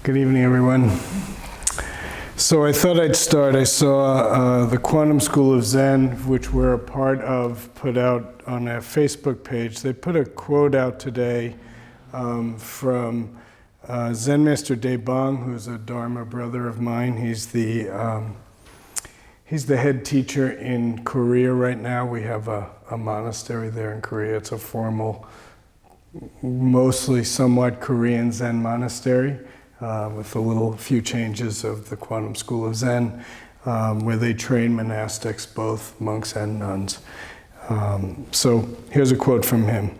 Good evening, everyone. So I thought I'd start. I saw the Quantum School of Zen, which we're a part of, put out on a Facebook page. They put a quote out today from Zen Master Bon, who's a Dharma brother of mine. He's the head teacher in Korea right now. We have a monastery there in Korea. It's a formal, mostly somewhat Korean Zen monastery. With a little few changes of the Quantum School of Zen, where they train monastics, both monks and nuns. So here's a quote from him.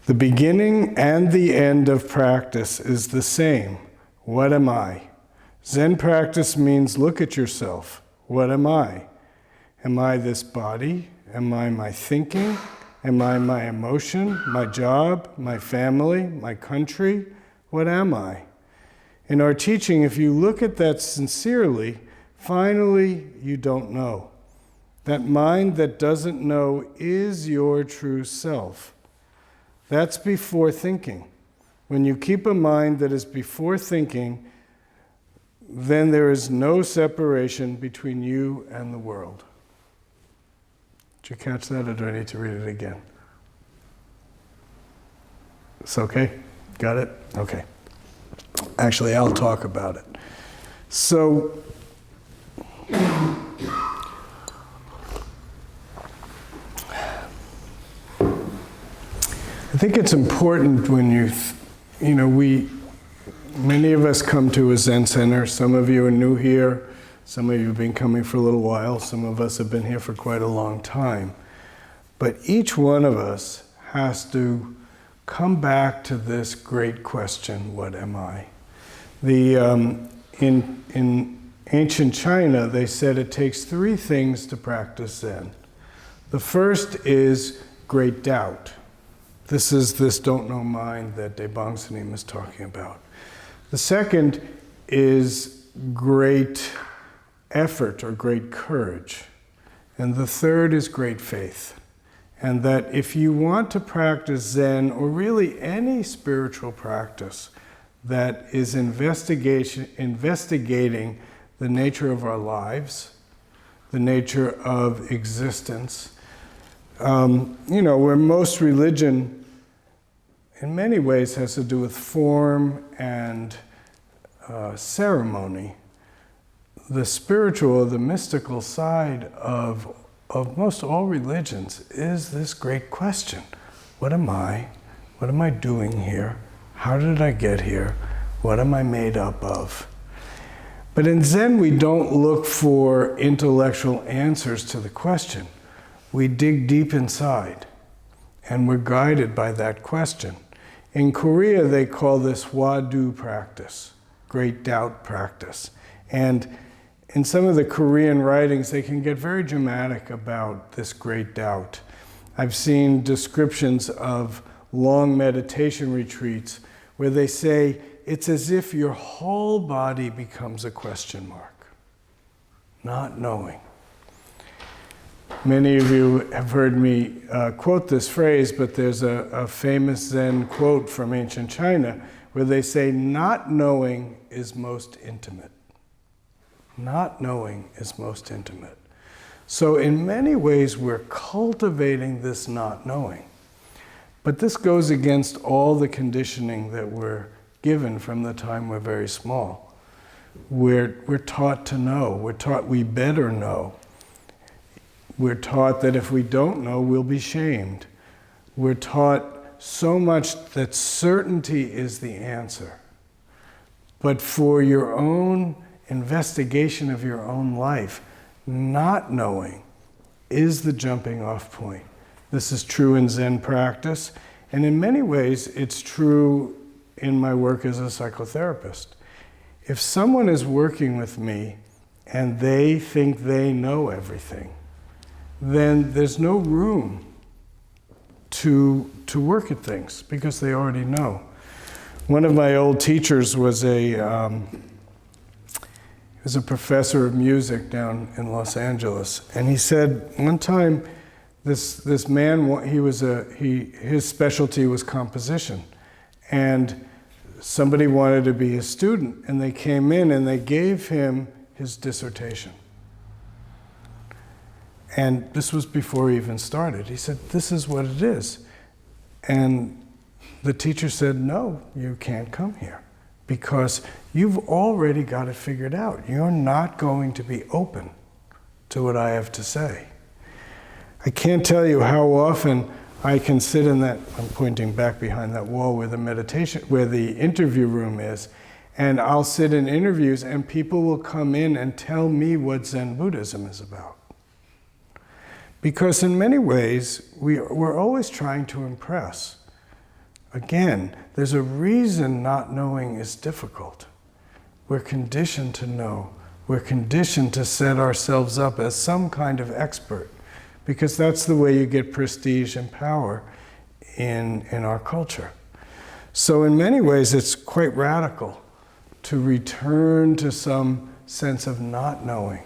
"The beginning and the end of practice is the same. What am I? Zen practice means look at yourself. What am I? Am I this body? Am I my thinking? Am I my emotion, my job, my family, my country? What am I?" In our teaching, if you look at that sincerely, finally you don't know. That mind that doesn't know is your true self. That's before thinking. When you keep a mind that is before thinking, then there is no separation between you and the world. Did you catch that, or do I need to read it again? It's okay? Got it? Okay. Actually, I'll talk about it. So, I think it's important when many of us come to a Zen center. Some of you are new here. Some of you have been coming for a little while. Some of us have been here for quite a long time. But each one of us has to come back to this great question, what am I? In ancient China, they said it takes three things to practice Zen. The first is great doubt. This is this don't know mind that Bon Soeng is talking about. The second is great effort or great courage. And the third is great faith. And that if you want to practice Zen, or really any spiritual practice that is investigating the nature of our lives, the nature of existence, where most religion, in many ways, has to do with form and ceremony, the spiritual, the mystical side of most all religions is this great question. What am I? What am I doing here? How did I get here? What am I made up of? But in Zen, we don't look for intellectual answers to the question. We dig deep inside, and we're guided by that question. In Korea, they call this hwa-du practice, great doubt practice. And in some of the Korean writings, they can get very dramatic about this great doubt. I've seen descriptions of long meditation retreats where they say it's as if your whole body becomes a question mark, not knowing. Many of you have heard me quote this phrase, but there's a famous Zen quote from ancient China where they say, not knowing is most intimate. Not knowing is most intimate. So in many ways, we're cultivating this not knowing. But this goes against all the conditioning that we're given from the time we're very small. We're taught to know. We're taught we better know. We're taught that if we don't know, we'll be shamed. We're taught so much that certainty is the answer. But for your own investigation of your own life, not knowing is the jumping off point. This is true in Zen practice, and in many ways it's true in my work as a psychotherapist. If someone is working with me and they think they know everything, then there's no room to work at things because they already know. One of my old teachers was a professor of music down in Los Angeles, and he said one time this man, his specialty was composition, and somebody wanted to be a student, and they came in and they gave him his dissertation. And this was before he even started. He said, "This is what it is." And the teacher said, "No, you can't come here because you've already got it figured out. You're not going to be open to what I have to say." I can't tell you how often I can sit in that, I'm pointing back behind that wall where the interview room is, and I'll sit in interviews and people will come in and tell me what Zen Buddhism is about. Because in many ways, we're always trying to impress. Again, there's a reason not knowing is difficult. We're conditioned to know. We're conditioned to set ourselves up as some kind of expert, because that's the way you get prestige and power in our culture. So in many ways, it's quite radical to return to some sense of not knowing,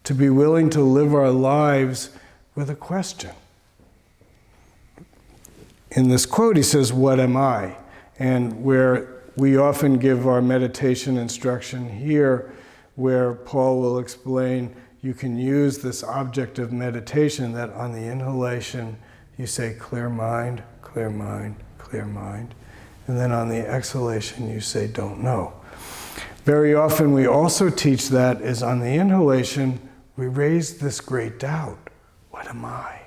to be willing to live our lives with a question. In this quote, he says, "What am I?" And where we often give our meditation instruction here, where Paul will explain, you can use this object of meditation that on the inhalation, you say, "Clear mind, clear mind, clear mind." And then on the exhalation, you say, "Don't know." Very often, we also teach that is on the inhalation, we raise this great doubt. What am I?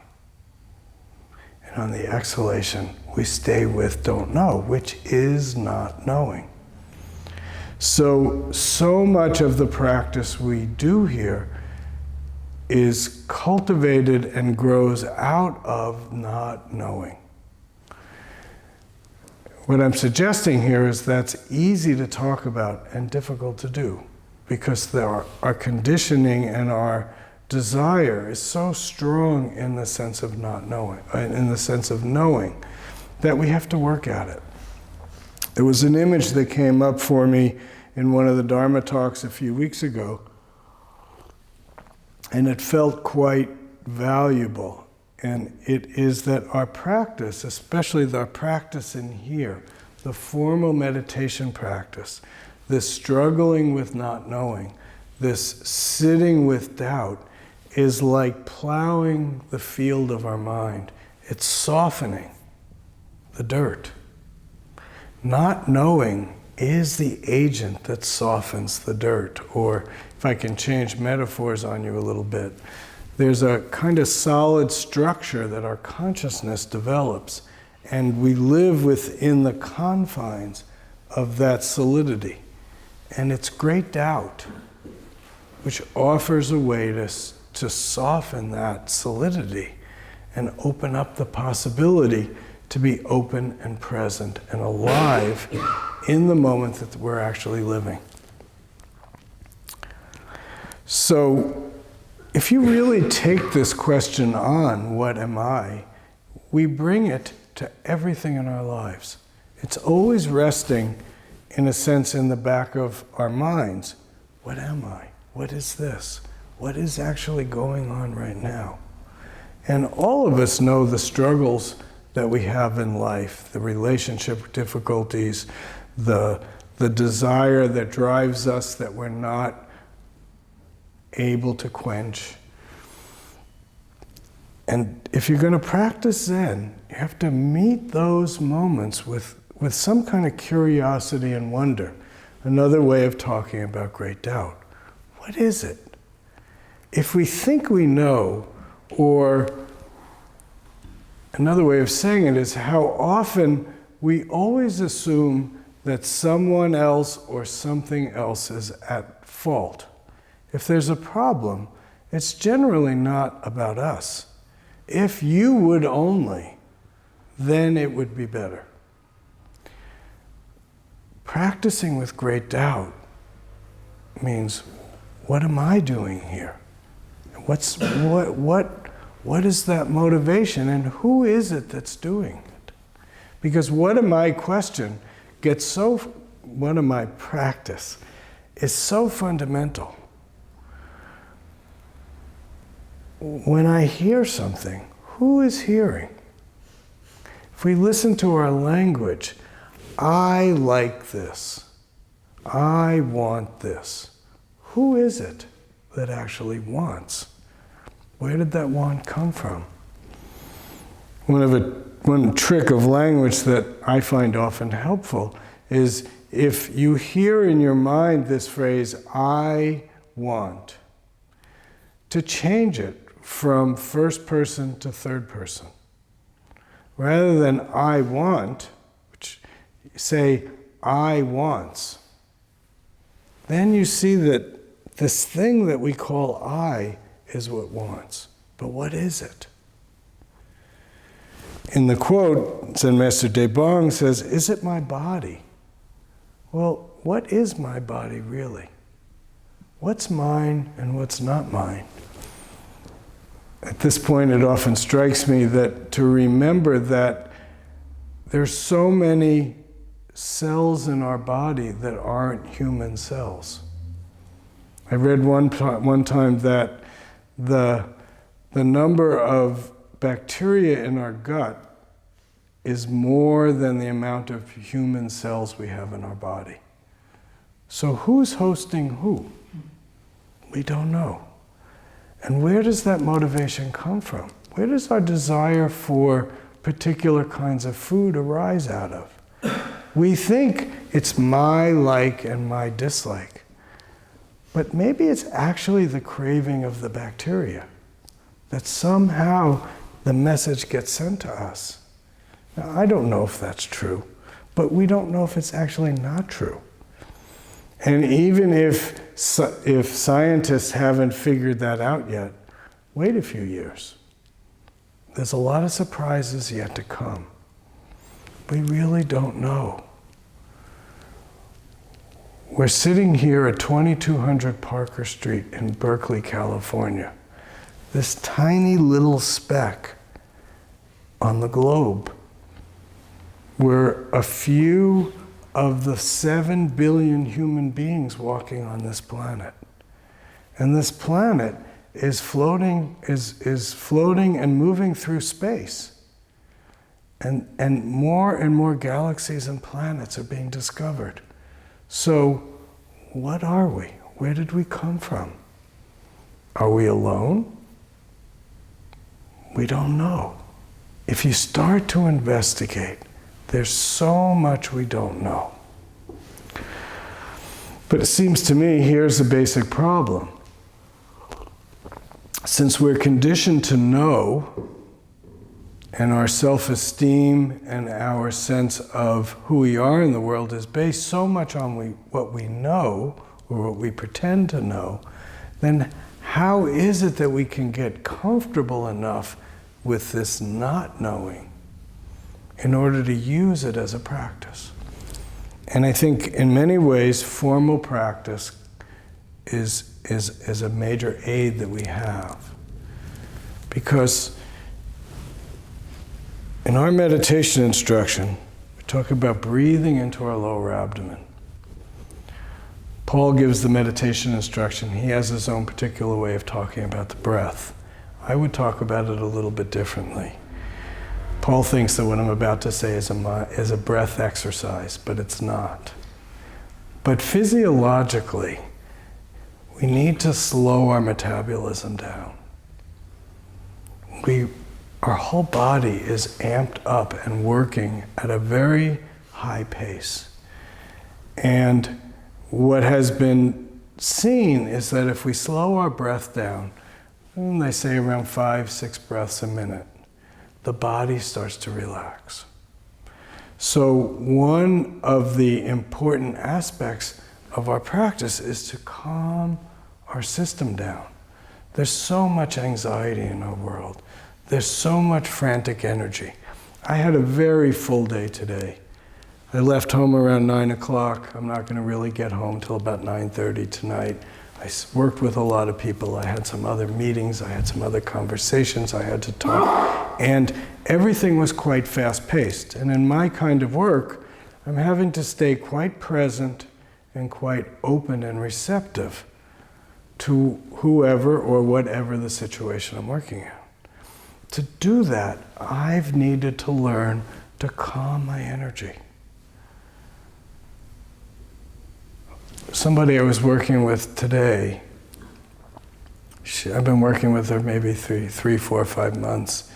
And on the exhalation, we stay with don't know, which is not knowing. So much of the practice we do here is cultivated and grows out of not knowing. What I'm suggesting here is that's easy to talk about and difficult to do, because our conditioning and our desire is so strong in the sense of not knowing, in the sense of knowing, that we have to work at it. There was an image that came up for me in one of the Dharma talks a few weeks ago, and it felt quite valuable. And it is that our practice, especially the practice in here, the formal meditation practice, this struggling with not knowing, this sitting with doubt, is like plowing the field of our mind. It's softening the dirt. Not knowing is the agent that softens the dirt. Or if I can change metaphors on you a little bit, there's a kind of solid structure that our consciousness develops, and we live within the confines of that solidity. And it's great doubt, which offers a way to soften that solidity and open up the possibility to be open and present and alive in the moment that we're actually living. So, if you really take this question on, what am I, we bring it to everything in our lives. It's always resting, in a sense, in the back of our minds. What am I? What is this? What is actually going on right now? And all of us know the struggles that we have in life, the relationship difficulties, the desire that drives us that we're not able to quench. And if you're going to practice Zen, you have to meet those moments with some kind of curiosity and wonder. Another way of talking about great doubt. What is it? If we think we know, or another way of saying it is how often we always assume that someone else or something else is at fault. If there's a problem, it's generally not about us. If you would only, then it would be better. Practicing with great doubt means, what am I doing here? What is that motivation, and who is it that's doing it? Because what am I question what am I practice is so fundamental. When I hear something, who is hearing? If we listen to our language, I like this. I want this. Who is it that actually wants? Where did that want come from? One trick of language that I find often helpful is if you hear in your mind this phrase, I want, to change it from first person to third person. Rather than I want, which say I wants. Then you see that this thing that we call I is what wants. But what is it? In the quote, Zen Master Bon Soeng says, is it my body? Well, what is my body really? What's mine and what's not mine? At this point, it often strikes me that to remember that there's so many cells in our body that aren't human cells. I read one time that the number of bacteria in our gut is more than the amount of human cells we have in our body. So who's hosting who? We don't know. And where does that motivation come from? Where does our desire for particular kinds of food arise out of? We think it's my like and my dislike. But maybe it's actually the craving of the bacteria. That somehow the message gets sent to us. Now, I don't know if that's true, but we don't know if it's actually not true. And even if scientists haven't figured that out yet, wait a few years. There's a lot of surprises yet to come. We really don't know. We're sitting here at 2200 Parker Street in Berkeley, California. This tiny little speck on the globe. We're a few of the 7 billion human beings walking on this planet. And this planet is floating and moving through space. And more galaxies and planets are being discovered. So, what are we? Where did we come from? Are we alone? We don't know. If you start to investigate, there's so much we don't know. But it seems to me, here's a basic problem. Since we're conditioned to know, and our self-esteem and our sense of who we are in the world is based so much on what we know, or what we pretend to know, then how is it that we can get comfortable enough with this not knowing in order to use it as a practice? And I think in many ways, formal practice is a major aid that we have. Because in our meditation instruction, we talk about breathing into our lower abdomen. Paul gives the meditation instruction. He has his own particular way of talking about the breath. I would talk about it a little bit differently. Paul thinks that what I'm about to say is a breath exercise, but it's not. But physiologically, we need to slow our metabolism down. Our whole body is amped up and working at a very high pace. And what has been seen is that if we slow our breath down, and they say around 5-6 breaths a minute, the body starts to relax. So one of the important aspects of our practice is to calm our system down. There's so much anxiety in our world. There's so much frantic energy. I had a very full day today. I left home around 9 o'clock. I'm not going to really get home till about 9:30 tonight. I worked with a lot of people. I had some other meetings. I had some other conversations I had to talk. And everything was quite fast-paced. And in my kind of work, I'm having to stay quite present and quite open and receptive to whoever or whatever the situation I'm working in. To do that, I've needed to learn to calm my energy. somebody I was working with today, I've been working with her maybe 3, 4, 5 months,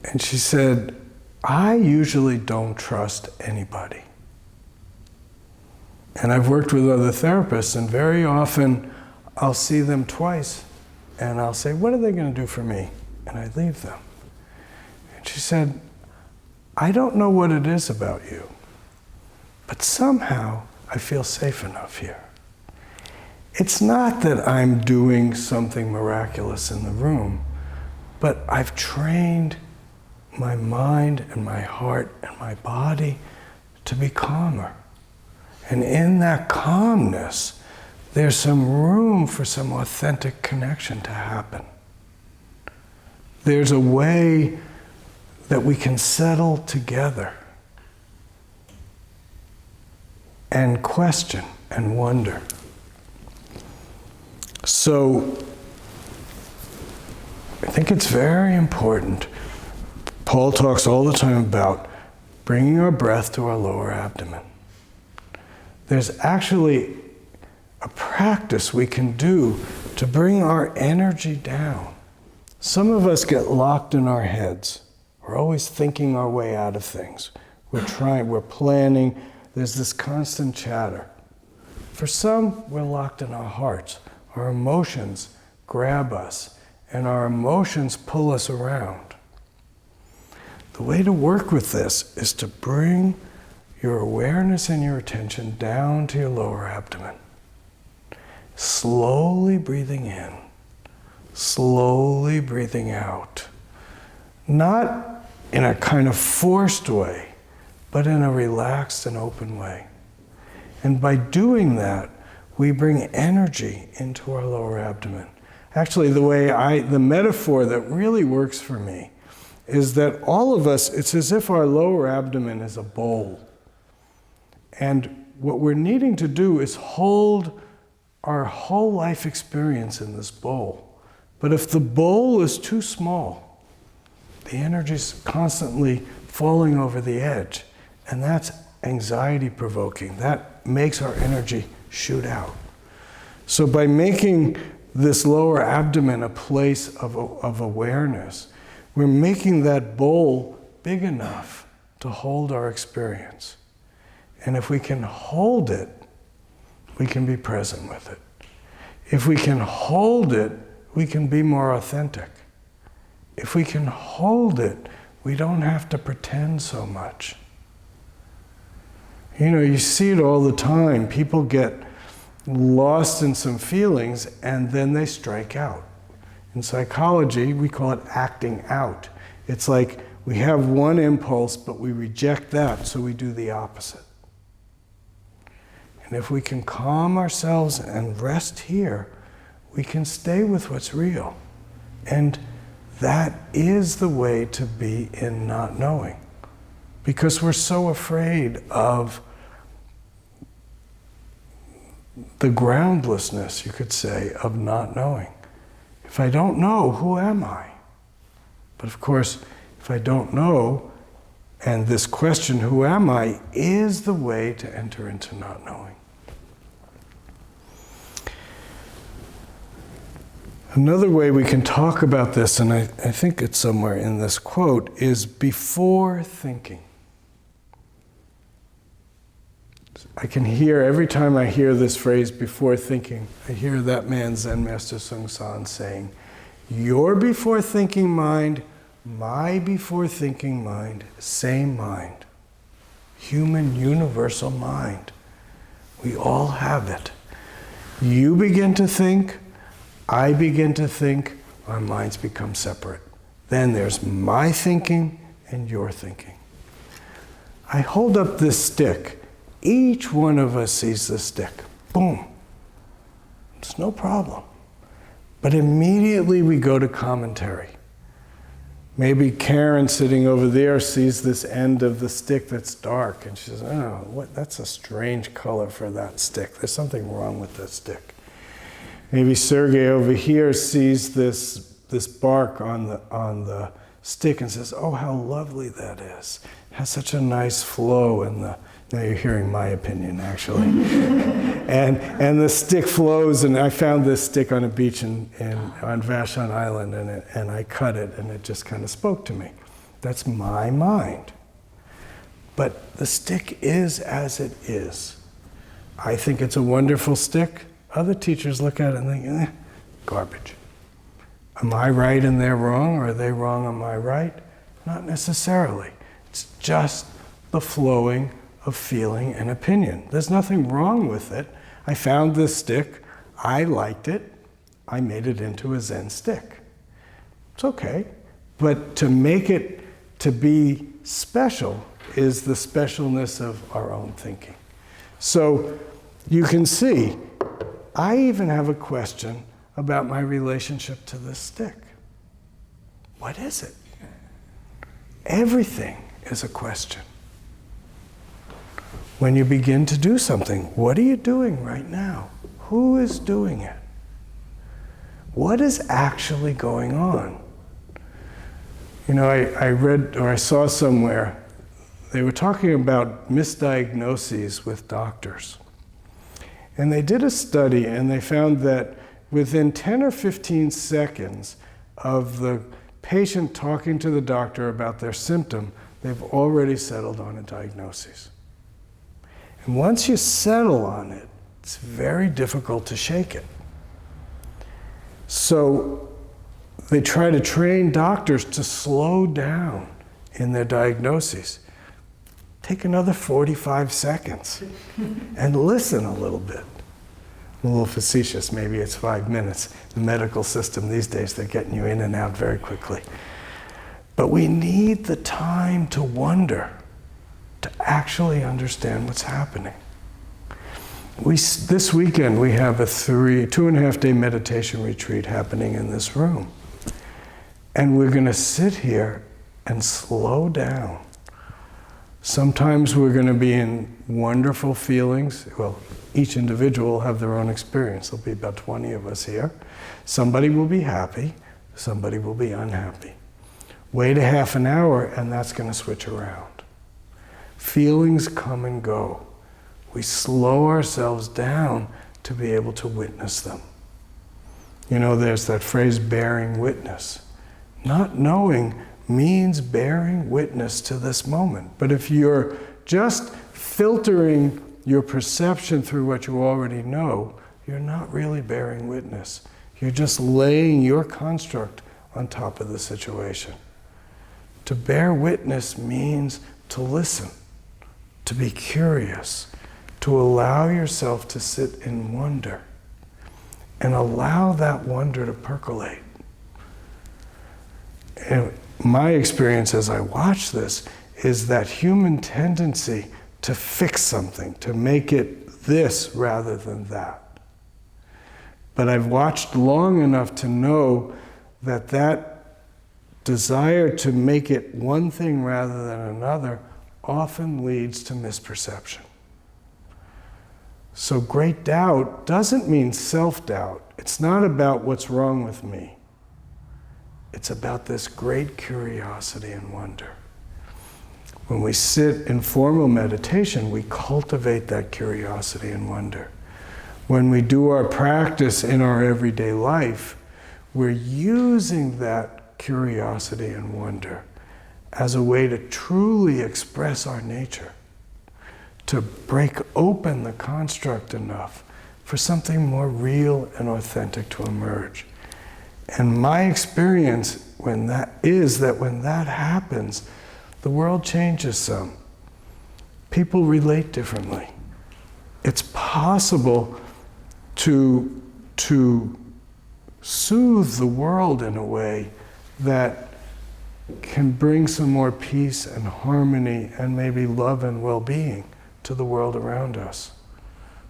and she said, I usually don't trust anybody. And I've worked with other therapists, and very often I'll see them twice, and I'll say, what are they going to do for me? And I leave them. And she said, I don't know what it is about you, but somehow I feel safe enough here. It's not that I'm doing something miraculous in the room, but I've trained my mind and my heart and my body to be calmer. And in that calmness, there's some room for some authentic connection to happen. There's a way that we can settle together and question and wonder. So, I think it's very important. Paul talks all the time about bringing our breath to our lower abdomen. There's actually a practice we can do to bring our energy down. Some of us get locked in our heads. We're always thinking our way out of things. We're planning. There's this constant chatter. For some, we're locked in our hearts. Our emotions grab us, and our emotions pull us around. The way to work with this is to bring your awareness and your attention down to your lower abdomen. Slowly breathing in, slowly breathing out. Not in a kind of forced way, but in a relaxed and open way. And by doing that, we bring energy into our lower abdomen. Actually, the metaphor that really works for me is that all of us, it's as if our lower abdomen is a bowl. And what we're needing to do is hold our whole life experience in this bowl. But if the bowl is too small, the energy's constantly falling over the edge, and that's anxiety provoking. That makes our energy shoot out. So by making this lower abdomen a place of awareness, we're making that bowl big enough to hold our experience. And if we can hold it, we can be present with it. If we can hold it, we can be more authentic. If we can hold it, we don't have to pretend so much. You know, you see it all the time. People get lost in some feelings and then they strike out. In psychology, we call it acting out. It's like we have one impulse, but we reject that, so we do the opposite. And if we can calm ourselves and rest here, we can stay with what's real. And that is the way to be in not knowing. Because we're so afraid of the groundlessness, you could say, of not knowing. If I don't know, who am I? But of course, if I don't know, and this question, who am I, is the way to enter into not knowing. Another way we can talk about this, and I think it's somewhere in this quote, is before thinking. I can hear, every time I hear this phrase, before thinking, I hear that man, Zen Master Bon Soeng, saying, your before thinking mind, my before thinking mind, same mind. Human universal mind. We all have it. You begin to think, I begin to think, our minds become separate. Then there's my thinking and your thinking. I hold up this stick. Each one of us sees the stick. Boom. It's no problem. But immediately we go to commentary. Maybe Karen sitting over there sees this end of the stick that's dark, and she says, oh, that's a strange color for that stick. There's something wrong with that stick. Maybe Sergey over here sees this bark on the stick and says, oh, how lovely that is. It has such a nice flow in the, now you're hearing my opinion, actually. and the stick flows, and I found this stick on a beach on Vashon Island, and I cut it, and it just kind of spoke to me. That's my mind. But the stick is as it is. I think it's a wonderful stick. Other teachers look at it and think, garbage. Am I right and they're wrong, or are they wrong, am I right? Not necessarily. It's just the flowing of feeling and opinion. There's nothing wrong with it. I found this stick, I liked it, I made it into a Zen stick. It's okay. But to make it to be special is the specialness of our own thinking. So you can see, I even have a question about my relationship to this stick. What is it? Everything is a question. When you begin to do something, what are you doing right now? Who is doing it? What is actually going on? You know, I read, or I saw somewhere, they were talking about misdiagnoses with doctors. And they did a study, and they found that within 10 or 15 seconds of the patient talking to the doctor about their symptom, they've already settled on a diagnosis. And once you settle on it, it's very difficult to shake it. So they try to train doctors to slow down in their diagnoses. Take another 45 seconds and listen a little bit. I'm a little facetious, maybe it's 5 minutes. The medical system these days, they're getting you in and out very quickly. But we need the time to wonder, to actually understand what's happening. This weekend we have a 2.5 day meditation retreat happening in this room. And we're going to sit here and slow down. Sometimes we're going to be in wonderful feelings. Well, each individual will have their own experience. There'll be about 20 of us here. Somebody will be happy, somebody will be unhappy. Wait a half an hour and that's going to switch around. Feelings come and go. We slow ourselves down to be able to witness them. You know, there's that phrase, bearing witness. Not knowing means bearing witness to this moment. But if you're just filtering your perception through what you already know, you're not really bearing witness. You're just laying your construct on top of the situation. To bear witness means to listen, to be curious, to allow yourself to sit in wonder, and allow that wonder to percolate. And my experience as I watch this is that human tendency to fix something, to make it this rather than that. But I've watched long enough to know that that desire to make it one thing rather than another often leads to misperception. So great doubt doesn't mean self-doubt. It's not about what's wrong with me. It's about this great curiosity and wonder. When we sit in formal meditation, we cultivate that curiosity and wonder. When we do our practice in our everyday life, we're using that curiosity and wonder as a way to truly express our nature, to break open the construct enough for something more real and authentic to emerge. And my experience when that happens, the world changes some. People relate differently. It's possible to soothe the world in a way that can bring some more peace and harmony and maybe love and well-being to the world around us.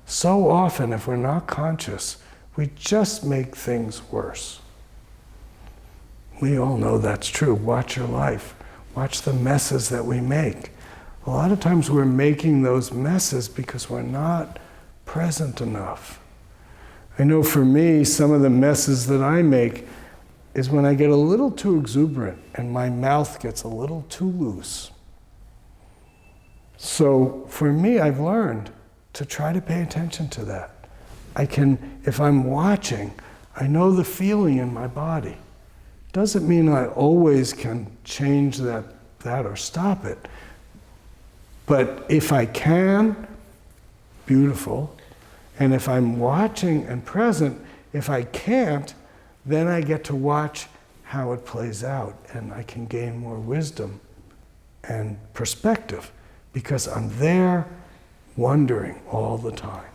So often, if we're not conscious, we just make things worse. We all know that's true. Watch your life. Watch the messes that we make. A lot of times we're making those messes because we're not present enough. I know for me, some of the messes that I make, is when I get a little too exuberant and my mouth gets a little too loose. So for me, I've learned to try to pay attention to that. I can, if I'm watching, I know the feeling in my body. Doesn't mean I always can change that or stop it. But if I can, beautiful. And if I'm watching and present, if I can't, then I get to watch how it plays out, and I can gain more wisdom and perspective because I'm there wondering all the time.